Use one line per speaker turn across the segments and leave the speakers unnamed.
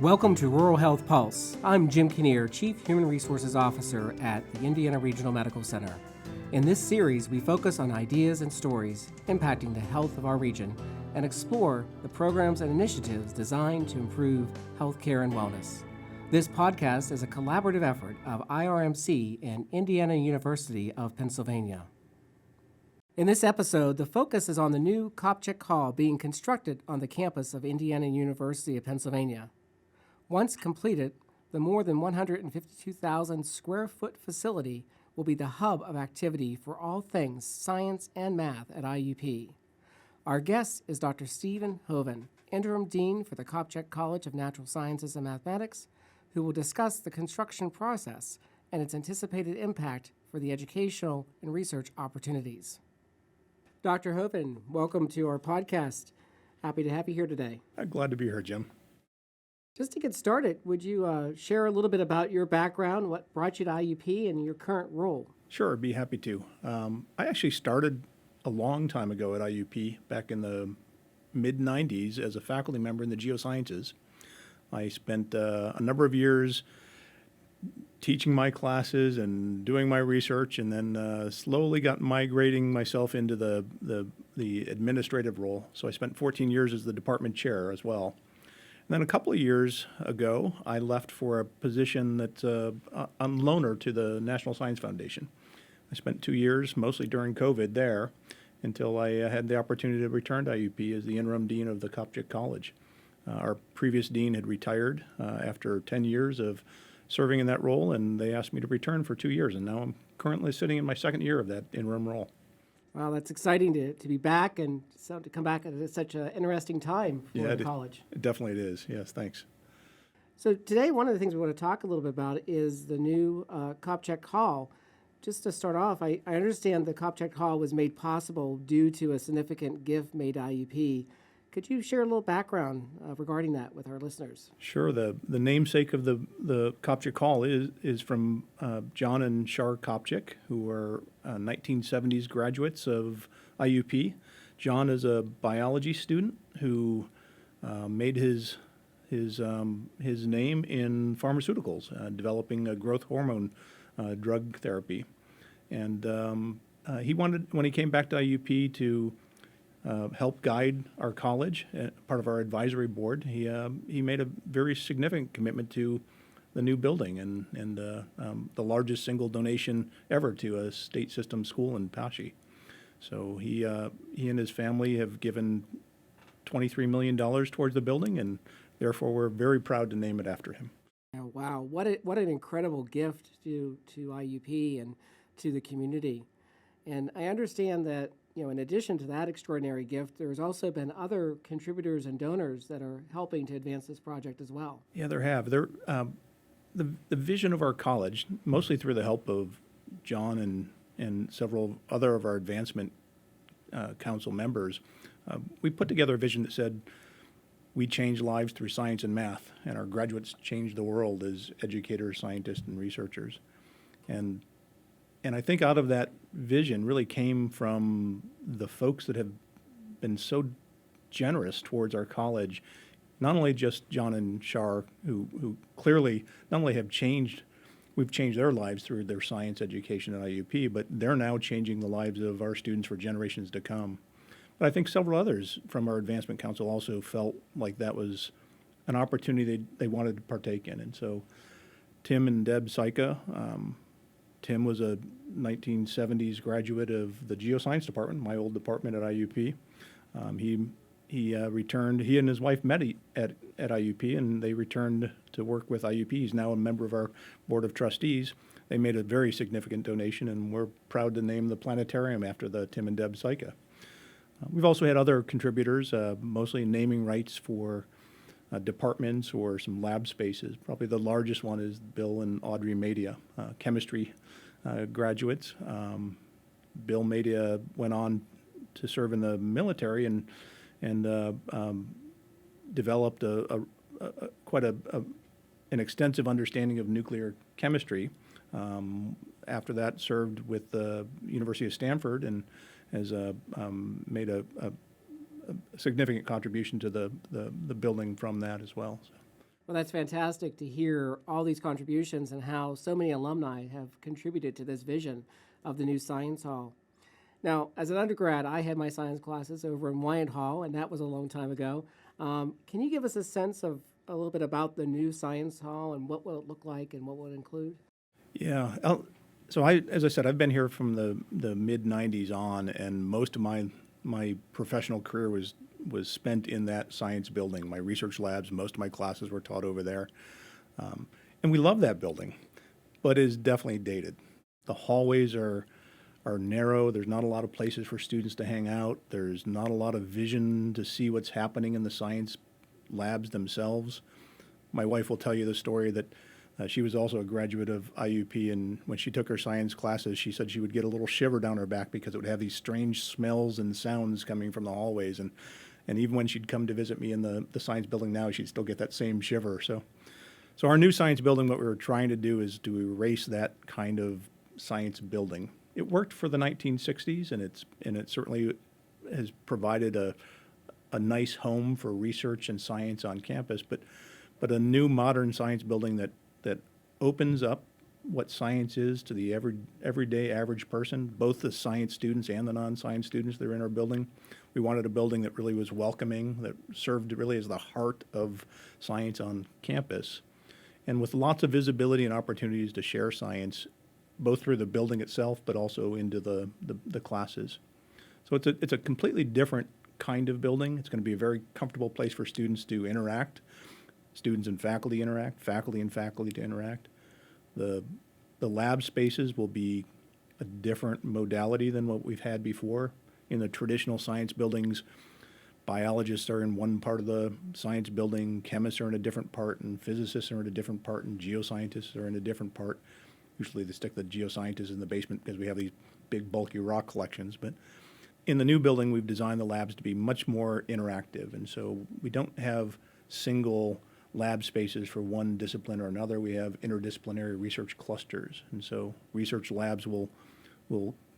Welcome to Rural Health Pulse. I'm Jim Kinnear, Chief Human Resources Officer at the Indiana Regional Medical Center. In this series, we focus on ideas and stories impacting the health of our region and explore the programs and initiatives designed to improve healthcare and wellness. This podcast is a collaborative effort of IRMC and Indiana University of Pennsylvania. In this episode, the focus is on the new Kopchick Hall being constructed on the campus of Indiana University of Pennsylvania. Once completed, the more than 152,000 square foot facility will be the hub of activity for all things science and math at IUP. Our guest is Dr. Stephen Hovan, Interim Dean for the Kopchick College of Natural Sciences and Mathematics, who will discuss the construction process and its anticipated impact for the educational and research opportunities. Dr. Hovan, welcome to our podcast. Happy to have you here today.
I'm glad to be here, Jim.
Just to get started, would you share a little bit about your background, what brought you to IUP, and your current role?
Sure, I'd be happy to. I actually started a long time ago at IUP, back in the mid-90s, as a faculty member in the geosciences. I spent a number of years teaching my classes and doing my research, and then slowly got migrating myself into the administrative role. So I spent 14 years as the department chair as well. And then a couple of years ago, I left for a position that's I'm loaner to the National Science Foundation. I spent 2 years, mostly during COVID, there until I had the opportunity to return to IUP as the interim dean of the Kopchick College. Our previous dean had retired after 10 years of serving in that role, and they asked me to return for 2 years, and now I'm currently sitting in my second year of that interim role.
Wow, that's exciting to be back and so to come back at such an interesting time for the college.
Definitely it is. Yes, thanks.
So today, one of the things we want to talk a little bit about is the new Kopchick Hall. Just to start off, I understand the Kopchick Hall was made possible due to a significant gift made to IUP. Could you share a little background regarding that with our listeners?
Sure. The namesake of the Kopchick Hall is from John and Char Kopchick, who were 1970s graduates of IUP. John is a biology student who made his name in pharmaceuticals, developing a growth hormone drug therapy. And he wanted, when he came back to IUP, to help guide our college, part of our advisory board. He made a very significant commitment to the new building and the largest single donation ever to a state system school in Pashi. So he and his family have given $23 million towards the building, and therefore we're very proud to name it after him.
Oh, wow, what an incredible gift to IUP and to the community. And I understand that, in addition to that extraordinary gift, there's also been other contributors and donors that are helping to advance this project as well.
Yeah, there have. The vision of our college, mostly through the help of John and several other of our advancement council members, we put together a vision that said we change lives through science and math, and our graduates change the world as educators, scientists, and researchers. And I think out of that vision really came from the folks that have been so generous towards our college, not only just John and Char, who clearly not only we've changed their lives through their science education at IUP, but they're now changing the lives of our students for generations to come. But I think several others from our advancement council also felt like that was an opportunity they wanted to partake in. And so Tim and Deb Syka, Tim was a 1970s graduate of the geoscience department, my old department at IUP. He returned. He and his wife met at IUP, and they returned to work with IUP. He's now a member of our board of trustees. They made a very significant donation, and we're proud to name the planetarium after the Tim and Deb Syka. We've also had other contributors, mostly naming rights for departments or some lab spaces. Probably the largest one is Bill and Audrey Madia, chemistry graduates. Bill Madia went on to serve in the military and developed quite an extensive understanding of nuclear chemistry. After that, served with the University of Stanford and has made a significant contribution to the building from that as well. So.
Well, that's fantastic to hear all these contributions and how so many alumni have contributed to this vision of the new Science Hall. Now, as an undergrad, I had my science classes over in Wyant Hall, and that was a long time ago. Can you give us a sense of a little bit about the new Science Hall and what will it look like and what will it include?
Yeah. As I said, I've been here from the mid '90s on, and most of my professional career was spent in that science building. My research labs, most of my classes were taught over there, and we love that building, but it is definitely dated. The hallways are narrow. There's not a lot of places for students to hang out. There's not a lot of vision to see what's happening in the science labs themselves. My wife will tell you the story that she was also a graduate of IUP, and when she took her science classes, she said she would get a little shiver down her back because it would have these strange smells and sounds coming from the hallways. And even when she'd come to visit me in the science building now, she'd still get that same shiver. So our new science building, what we were trying to do is to erase that kind of science building. It worked for the 1960s, and it certainly has provided a nice home for research and science on campus, but a new modern science building that opens up what science is to the everyday average person, both the science students and the non-science students that are in our building. We wanted a building that really was welcoming, that served really as the heart of science on campus, and with lots of visibility and opportunities to share science, both through the building itself, but also into the classes. So it's a completely different kind of building. It's going to be a very comfortable place for students to interact. Students and faculty interact, faculty and faculty to interact. The lab spaces will be a different modality than what we've had before. In the traditional science buildings, biologists are in one part of the science building, chemists are in a different part, and physicists are in a different part, and geoscientists are in a different part. Usually they stick the geoscientists in the basement because we have these big bulky rock collections. But in the new building, we've designed the labs to be much more interactive. And so we don't have single lab spaces for one discipline or another. We have interdisciplinary research clusters. And so research labs will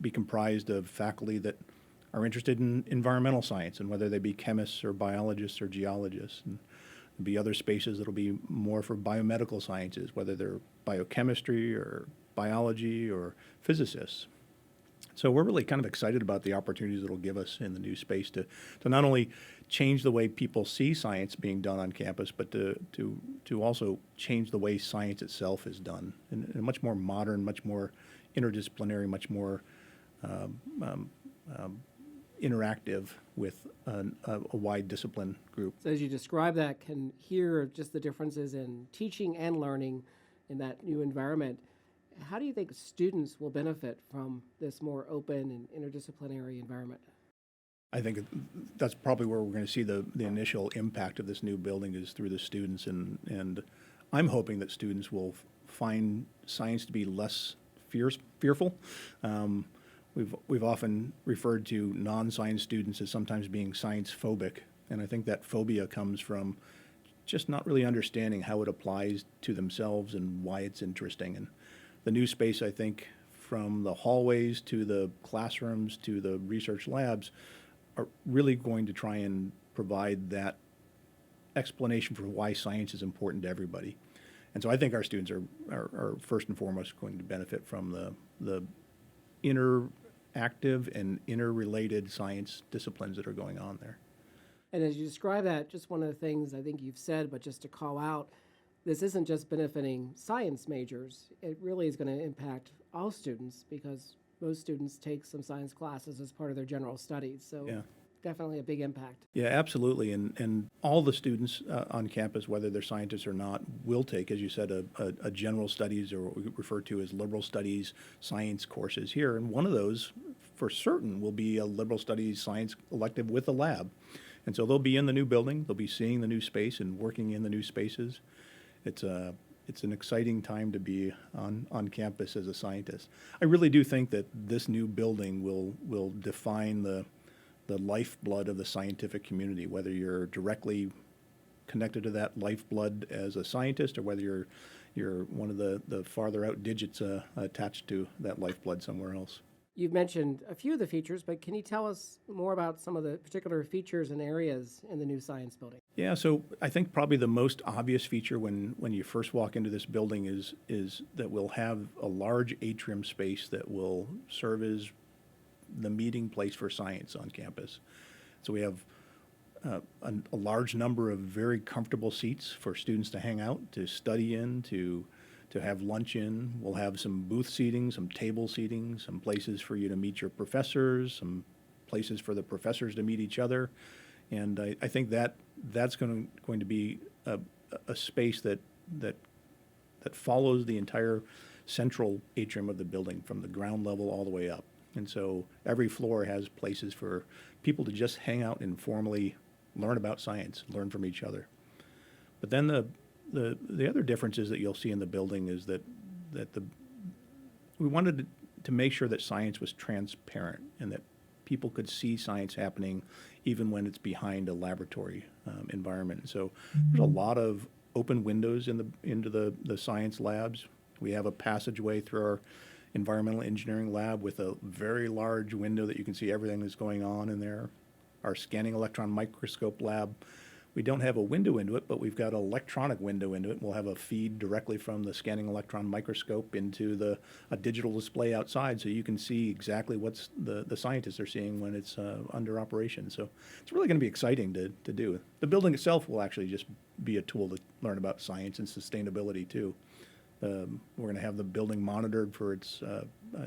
be comprised of faculty that are interested in environmental science, and whether they be chemists or biologists or geologists. And there'll be other spaces that'll be more for biomedical sciences, whether they're biochemistry or biology or physicists. So we're really kind of excited about the opportunities it'll give us in the new space to not only change the way people see science being done on campus, but to also change the way science itself is done in a much more modern, much more interdisciplinary, much more interactive with a wide discipline group.
So as you describe that, can hear just the differences in teaching and learning in that new environment. How do you think students will benefit from this more open and interdisciplinary environment?
I think that's probably where we're going to see the initial impact of this new building is through the students, and I'm hoping that students will find science to be less fearful. We've often referred to non-science students as sometimes being science phobic, and I think that phobia comes from just not really understanding how it applies to themselves and why it's interesting. And the new space, I think, from the hallways to the classrooms to the research labs, are really going to try and provide that explanation for why science is important to everybody. And so I think our students are first and foremost going to benefit from the interactive and interrelated science disciplines that are going on there.
And as you describe that, just one of the things I think you've said, but just to call out, this isn't just benefiting science majors. It really is going to impact all students because most students take some science classes as part of their general studies. So
Yeah.
definitely a big impact.
Yeah, absolutely. And all the students on campus, whether they're scientists or not, will take, as you said, a general studies, or what we refer to as liberal studies science courses here. And one of those, for certain, will be a liberal studies science elective with a lab. And so they'll be in the new building, they'll be seeing the new space and working in the new spaces. It's an exciting time to be on campus as a scientist. I really do think that this new building will define the lifeblood of the scientific community, whether you're directly connected to that lifeblood as a scientist or whether you're one of the farther out digits attached to that lifeblood somewhere else.
You've mentioned a few of the features, but can you tell us more about some of the particular features and areas in the new science building?
Yeah, so I think probably the most obvious feature when you first walk into this building is that we'll have a large atrium space that will serve as the meeting place for science on campus. So we have a large number of very comfortable seats for students to hang out, to study in, to have lunch in. We'll have some booth seating, some table seating, some places for you to meet your professors, some places for the professors to meet each other. And I think that's going to be a space that follows the entire central atrium of the building from the ground level all the way up. And so every floor has places for people to just hang out and informally learn about science, learn from each other. But then the other differences that you'll see in the building is that we wanted to make sure that science was transparent and that people could see science happening even when it's behind a laboratory environment. So there's a lot of open windows into the science labs. We have a passageway through our environmental engineering lab with a very large window that you can see everything that's going on in there. Our scanning electron microscope lab, we don't have a window into it, but we've got an electronic window into it. We'll have a feed directly from the scanning electron microscope into a digital display outside, so you can see exactly what's the scientists are seeing when it's under operation. So it's really going to be exciting to do. The building itself will actually just be a tool to learn about science and sustainability too. We're going to have the building monitored for its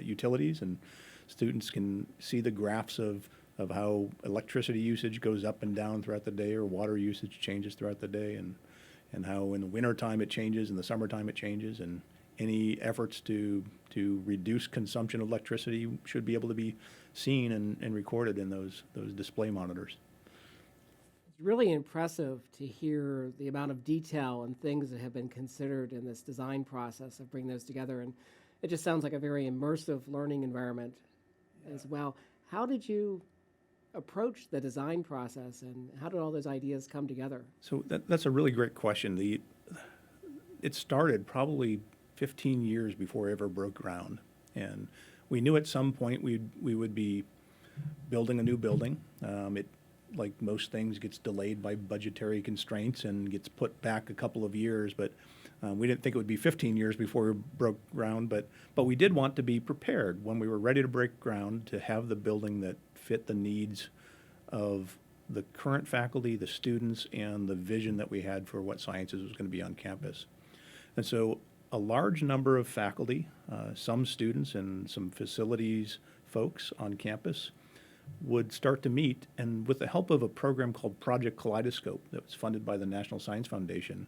utilities, and students can see the graphs of how electricity usage goes up and down throughout the day, or water usage changes throughout the day, and how in the wintertime it changes, in the summertime it changes, and any efforts to reduce consumption of electricity should be able to be seen and recorded in those display monitors.
It's really impressive to hear the amount of detail and things that have been considered in this design process of bringing those together. And it just sounds like a very immersive learning environment as well. How did you approach the design process, and how did all those ideas come together?
So that's a really great question. It started probably 15 years before it ever broke ground. And we knew at some point we would be building a new building. It, like most things, gets delayed by budgetary constraints and gets put back a couple of years. But we didn't think it would be 15 years before we broke ground. But we did want to be prepared when we were ready to break ground to have the building that fit the needs of the current faculty, the students, and the vision that we had for what sciences was going to be on campus. And so a large number of faculty, some students and some facilities folks on campus would start to meet, and with the help of a program called Project Kaleidoscope that was funded by the National Science Foundation,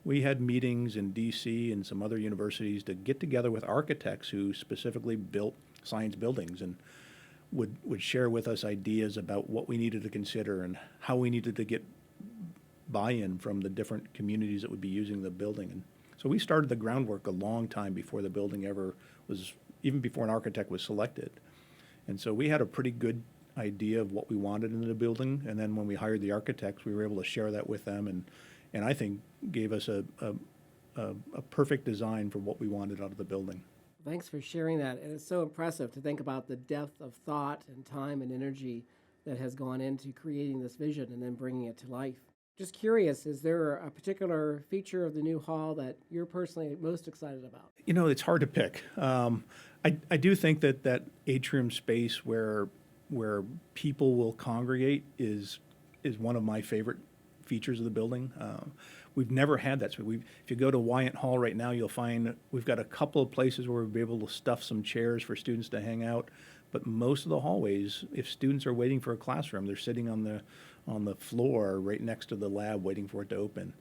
we had meetings in DC and some other universities to get together with architects who specifically built science buildings, and would share with us ideas about what we needed to consider and how we needed to get buy-in from the different communities that would be using the building. And so we started the groundwork a long time before the building ever was, even before an architect was selected. And so we had a pretty good idea of what we wanted in the building, and then when we hired the architects, we were able to share that with them, and I think gave us a perfect design for what we wanted out of the building.
Thanks for sharing that. And it's so impressive to think about the depth of thought and time and energy that has gone into creating this vision and then bringing it to life. Just curious, is there a particular feature of the new hall that you're personally most excited about?
You know, it's hard to pick. I do think that atrium space where people will congregate is one of my favorite features of the building. We've never had that. So if you go to Wyant Hall right now, you'll find we've got a couple of places where we'll be able to stuff some chairs for students to hang out. But most of the hallways, if students are waiting for a classroom, they're sitting on the floor right next to the lab waiting for it to open.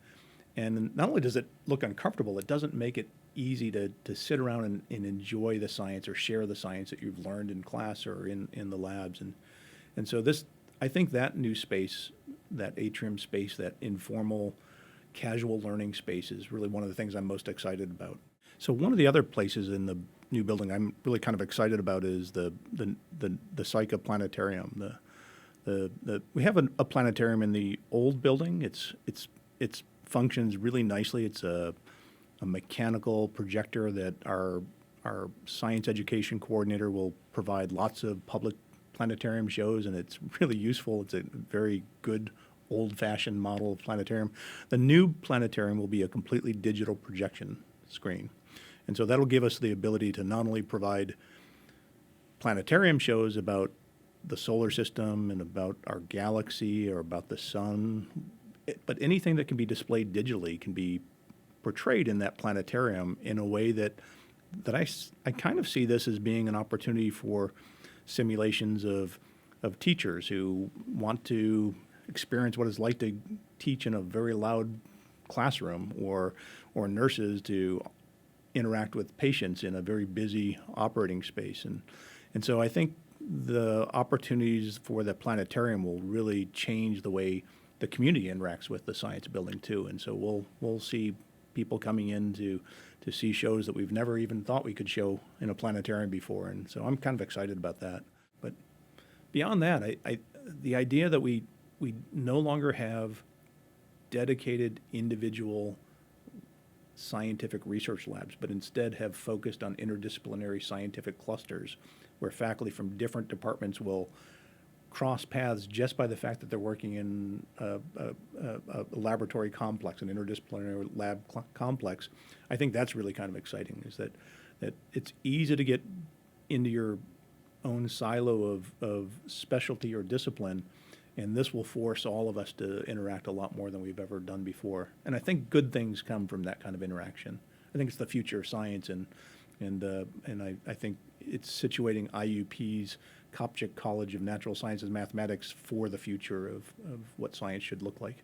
And not only does it look uncomfortable, it doesn't make it easy to sit around and enjoy the science or share the science that you've learned in class or in the labs. And so I think that new space, that atrium space, that informal, casual learning space is really one of the things I'm most excited about. So one of the other places in the new building I'm really kind of excited about is the Psycha Planetarium. We have a planetarium in the old building. It's functions really nicely. It's a mechanical projector that our our science education coordinator will provide lots of public planetarium shows, and it's really useful. It's a very good old-fashioned model of planetarium. The new planetarium will be a completely digital projection screen. And so that'll give us the ability to not only provide planetarium shows about the solar system and about our galaxy or about the sun, but anything that can be displayed digitally can be portrayed in that planetarium in a way that I kind of see this as being an opportunity for simulations of teachers who want to experience what it's like to teach in a very loud classroom, or nurses to interact with patients in a very busy operating space. And so I think the opportunities for the planetarium will really change the way the community interacts with the science building too. And so we'll see people coming in to see shows that we've never even thought we could show in a planetarium before. And so I'm kind of excited about that. But beyond that, the idea that we no longer have dedicated individual scientific research labs, but instead have focused on interdisciplinary scientific clusters where faculty from different departments will cross paths just by the fact that they're working in a laboratory complex, an interdisciplinary lab complex. I think that's really kind of exciting, is that it's easy to get into your own silo of specialty or discipline, and this will force all of us to interact a lot more than we've ever done before. And I think good things come from that kind of interaction. I think it's the future of science, and I think it's situating IUP's Kopchick College of Natural Sciences and Mathematics for the future of what science should look like.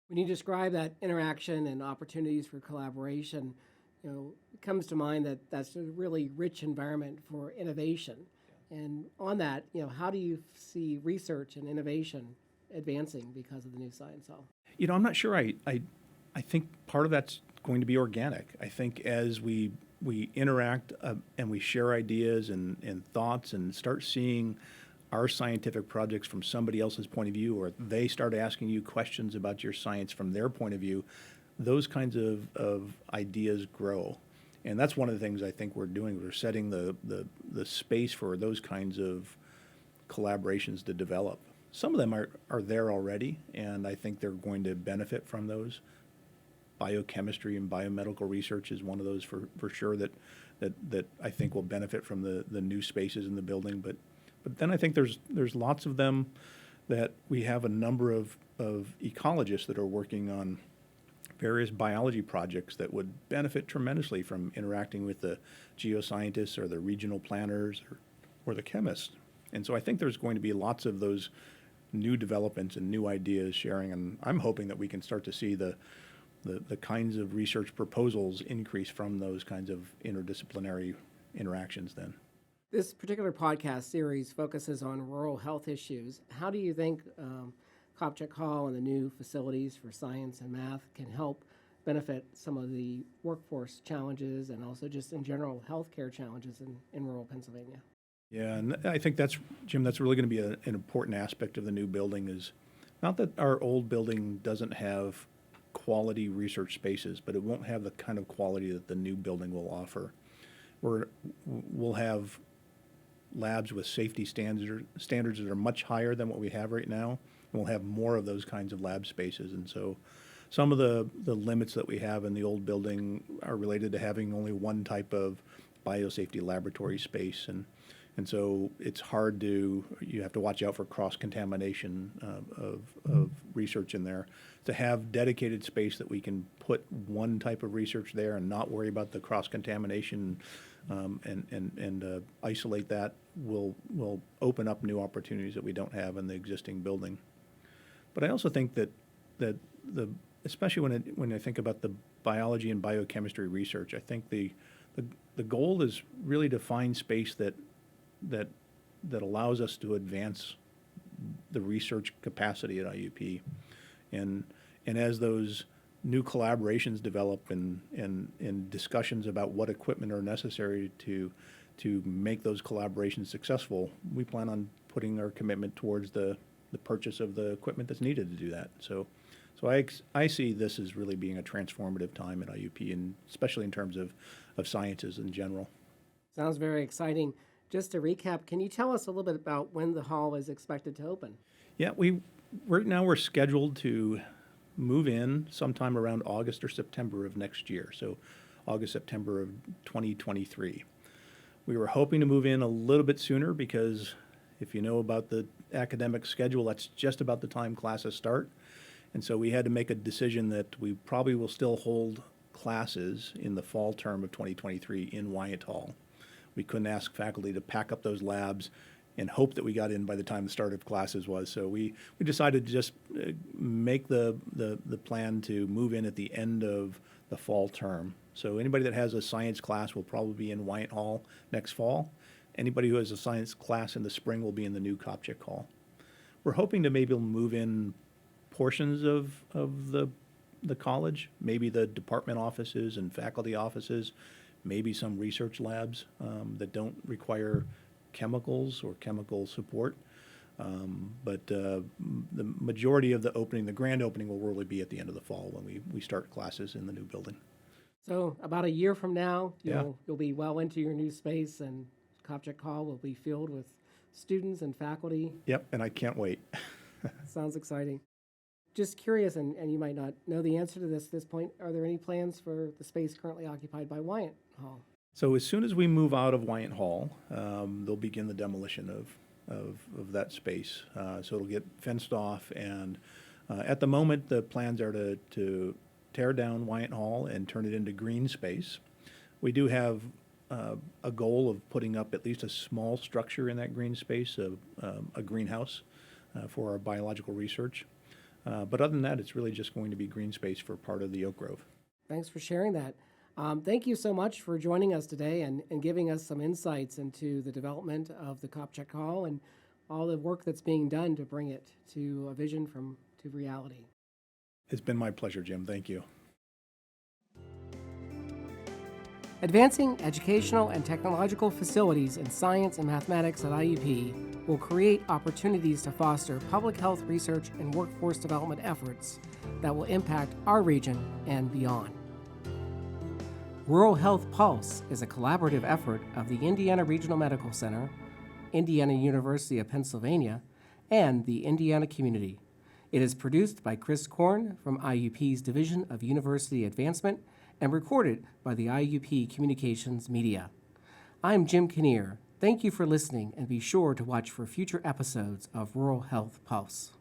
When you describe that interaction and opportunities for collaboration, it comes to mind that that's a really rich environment for innovation. And on that, how do you see research and innovation advancing because of the new science hall?
I'm not sure. I think part of that's going to be organic. I think as we interact and we share ideas and thoughts and start seeing our scientific projects from somebody else's point of view, or they start asking you questions about your science from their point of view, those kinds of ideas grow. And that's one of the things I think we're doing. We're setting the space for those kinds of collaborations to develop. Some of them are there already, and I think they're going to benefit from those. Biochemistry and biomedical research is one of those for sure that I think will benefit from the new spaces in the building. But then I think there's lots of them that we have a number of ecologists that are working on various biology projects that would benefit tremendously from interacting with the geoscientists or the regional planners or the chemists. And so I think there's going to be lots of those new developments and new ideas sharing, and I'm hoping that we can start to see the kinds of research proposals increase from those kinds of interdisciplinary interactions then.
This particular podcast series focuses on rural health issues. How do you think Kopchick Hall and the new facilities for science and math can help benefit some of the workforce challenges and also just in general healthcare challenges in rural Pennsylvania?
Yeah, and I think Jim, that's really going to be an important aspect of the new building. Is not that our old building doesn't have quality research spaces, but it won't have the kind of quality that the new building will offer. We'll have labs with safety standards that are much higher than what we have right now. We'll have more of those kinds of lab spaces. And so some of the limits that we have in the old building are related to having only one type of biosafety laboratory space. And so it's hard you have to watch out for cross-contamination of research in there. To have dedicated space that we can put one type of research there and not worry about the cross-contamination and isolate that will open up new opportunities that we don't have in the existing building. But I also think that especially when I think about the biology and biochemistry research, I think the goal is really to find space that allows us to advance the research capacity at IUP, and as those new collaborations develop and discussions about what equipment are necessary to make those collaborations successful, we plan on putting our commitment towards the purchase of the equipment that's needed to do that. So I see this as really being a transformative time at IUP, and especially in terms of sciences in general.
Sounds very exciting. Just to recap, can you tell us a little bit about when the hall is expected to open?
Yeah, we're scheduled to move in sometime around August or September of next year. So August, September of 2023. We were hoping to move in a little bit sooner because if you know about the academic schedule, that's just about the time classes start. And so we had to make a decision that we probably will still hold classes in the fall term of 2023 in Wyant Hall. We couldn't ask faculty to pack up those labs and hope that we got in by the time the start of classes was. So we decided to just make the plan to move in at the end of the fall term. So anybody that has a science class will probably be in Wyant Hall next fall. Anybody who has a science class in the spring will be in the new Kopchick Hall. We're hoping to maybe move in portions of the college, maybe the department offices and faculty offices, maybe some research labs that don't require chemicals or chemical support. But the majority of the opening, the grand opening, will really be at the end of the fall when we start classes in the new building.
So about a year from now,
Yeah.
you'll be well into your new space, and Kopchick Hall will be filled with students and faculty.
Yep, and I can't wait.
Sounds exciting. Just curious, and you might not know the answer to this point, are there any plans for the space currently occupied by Wyant Hall?
So as soon as we move out of Wyant Hall, they'll begin the demolition of that space. So it'll get fenced off, and at the moment, the plans are to tear down Wyant Hall and turn it into green space. We do have a goal of putting up at least a small structure in that green space, a greenhouse for our biological research. But other than that, it's really just going to be green space for part of the Oak Grove.
Thanks for sharing that. Thank you so much for joining us today and giving us some insights into the development of the Kopchick Hall and all the work that's being done to bring it to a vision to reality.
It's been my pleasure, Jim. Thank you.
Advancing educational and technological facilities in science and mathematics at IUP will create opportunities to foster public health research and workforce development efforts that will impact our region and beyond. Rural Health Pulse is a collaborative effort of the Indiana Regional Medical Center, Indiana University of Pennsylvania, and the Indiana community. It is produced by Chris Korn from IUP's Division of University Advancement and recorded by the IUP Communications Media. I'm Jim Kinnear. Thank you for listening, and be sure to watch for future episodes of Rural Health Pulse.